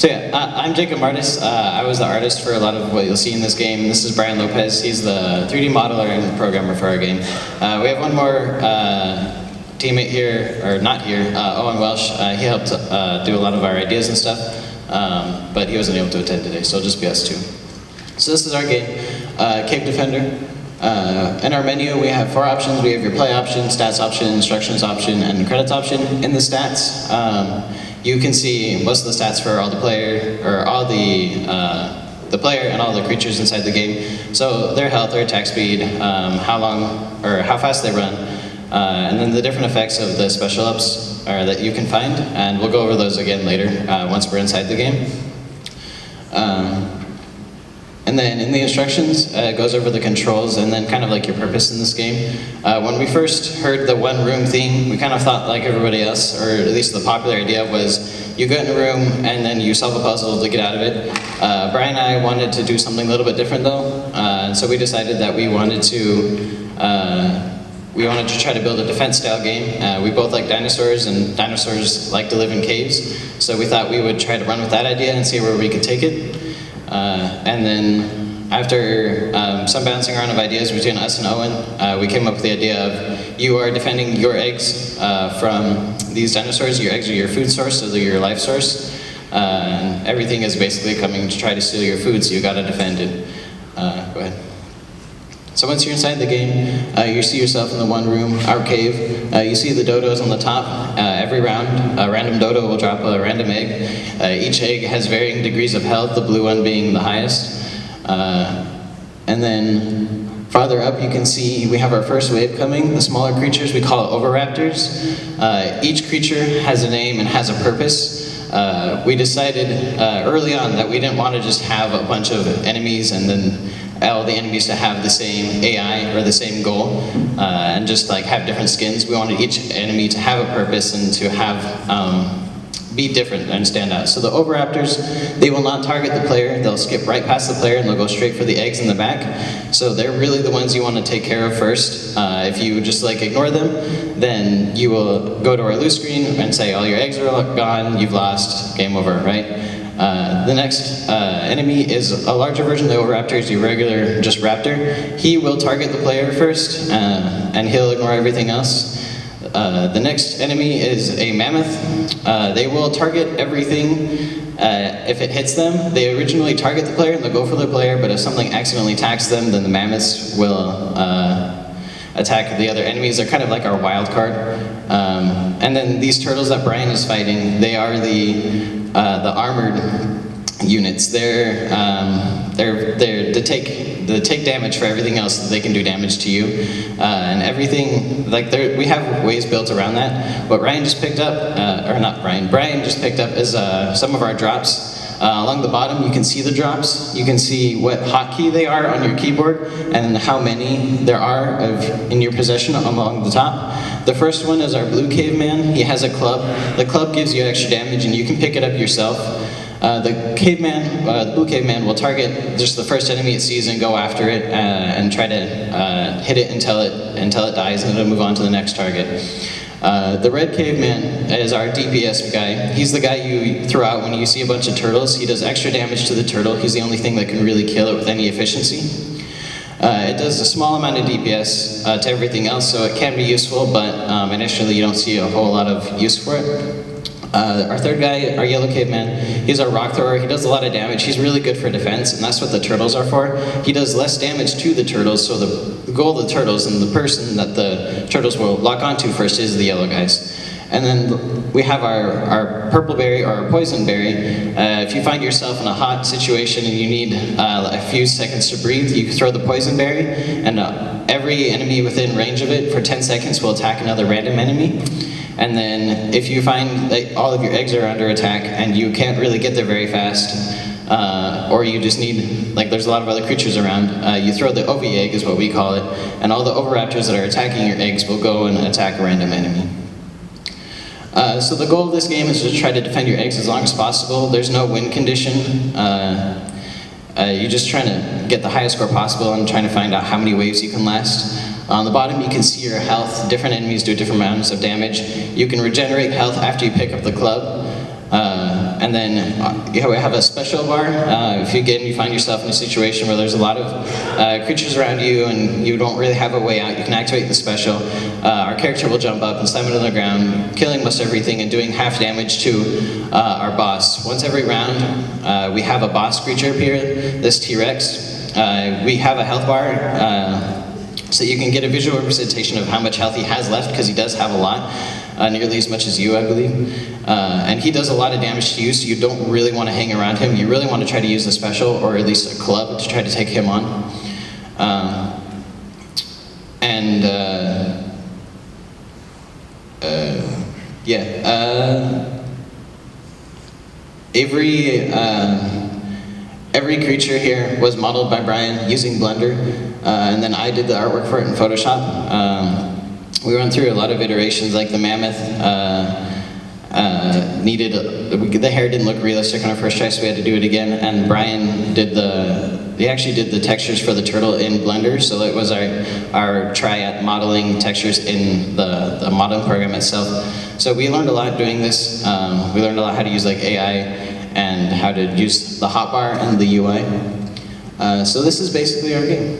I'm Jacob Martis. I was the artist for a lot of what you'll see in this game. This is Brian Lopez. He's the 3D modeler and programmer for our game. We have one more teammate here, or not here, Owen Welsh. He helped do a lot of our ideas and stuff, but he wasn't able to attend today, so it'll just be us two. So this is our game, Cave Defender. In our menu, we have 4 options. We have your play option, stats option, instructions option, and credits option. In the stats, you can see most of the stats for all the player, or all the player and all the creatures inside the game. So their health, their attack speed, how long or how fast they run, and then the different effects of the special ups that you can find. And we'll go over those again later once we're inside the game. And then in the instructions, it goes over the controls and then kind of like your purpose in this game. When we first heard the one room theme, we kind of thought like everybody else, or at least the popular idea was you go in a room and then you solve a puzzle to get out of it. Brian and I wanted to do something a little bit different though, and so we decided that we wanted to try to build a defense style game. We both like dinosaurs, and dinosaurs like to live in caves, so we thought we would try to run with that idea and see where we could take it. And then after some bouncing around of ideas between us and Owen, we came up with the idea of you are defending your eggs from these dinosaurs. Your eggs are your food source, so they're your life source. And everything is basically coming to try to steal your food, so you gotta defend it. Go ahead. So once you're inside the game, you see yourself in the one room, our cave. You see the dodos on the top. Every round, a random dodo will drop a random egg. Each egg has varying degrees of health, the blue one being the highest. And then farther up you can see we have our first wave coming. The smaller creatures, we call it oviraptors. Each creature has a name and has a purpose. We decided early on that we didn't want to just have a bunch of enemies and then all the enemies to have the same AI or the same goal and just like have different skins. We wanted each enemy to have a purpose and to have be different and stand out. So the oviraptors, they will not target the player. They'll skip right past the player and they'll go straight for the eggs in the back. So they're really the ones you want to take care of first. If you just like ignore them, then you will go to our lose screen and say all your eggs are gone, you've lost, game over, right? The next enemy is a larger version of the oviraptor, your regular just raptor. He will target the player first, and he'll ignore everything else. The next enemy is a mammoth. They will target everything if it hits them. They originally target the player and they'll go for the player, but if something accidentally attacks them, then the mammoths will attack the other enemies. They're kind of like our wild card. And then these turtles that Brian is fighting, they are the armored units. They're to take damage for everything else that they can do damage to you, and everything like we have ways built around that. What Ryan just picked up, or not Ryan, Brian just picked up is some of our drops. Along the bottom, you can see the drops. You can see what hotkey they are on your keyboard and how many there are in your possession along the top. The first one is our blue caveman. He has a club. The club gives you extra damage and you can pick it up yourself. The blue caveman will target just the first enemy it sees and go after it and try to hit it until it dies, and it'll move on to the next target. The red caveman is our DPS guy. He's the guy you throw out when you see a bunch of turtles. He does extra damage to the turtle. He's the only thing that can really kill it with any efficiency. It does a small amount of DPS to everything else, so it can be useful, but initially you don't see a whole lot of use for it. Our third guy, our yellow caveman, he's our rock thrower. He does a lot of damage. He's really good for defense, and that's what the turtles are for. He does less damage to the turtles, so the goal of the turtles and the person that the turtles will lock onto first is the yellow guys. And then we have our purple berry or our poison berry. If you find yourself in a hot situation and you need a few seconds to breathe, you can throw the poison berry, and every enemy within range of it for 10 seconds will attack another random enemy. And then if you find that all of your eggs are under attack and you can't really get there very fast, or you just need, like there's a lot of other creatures around, you throw the OV egg is what we call it, and all the oviraptors that are attacking your eggs will go and attack a random enemy. So the goal of this game is to try to defend your eggs as long as possible. There's no win condition. You're just trying to get the highest score possible and trying to find out how many waves you can last. On the bottom you can see your health. Different enemies do different amounts of damage. You can regenerate health after you pick up the club. And And then we have a special bar. If you find yourself in a situation where there's a lot of creatures around you and you don't really have a way out, you can activate the special. Our character will jump up and slam it on the ground, killing most everything and doing half damage to our boss. Once every round, we have a boss creature appear, this T-Rex. We have a health bar, so you can get a visual representation of how much health he has left, because he does have a lot, nearly as much as you, I believe. And he does a lot of damage to you, so you don't really want to hang around him. You really want to try to use a special, or at least a club, to try to take him on. Every creature here was modeled by Brian using Blender, and then I did the artwork for it in Photoshop. We went through a lot of iterations, like the mammoth the hair didn't look realistic on our first try, so we had to do it again, and Brian actually did the textures for the turtle in Blender, so it was our try at modeling textures in the modeling program itself. So we learned a lot doing this. We learned a lot how to use like AI, and how to use the hotbar and the UI. So this is basically our game.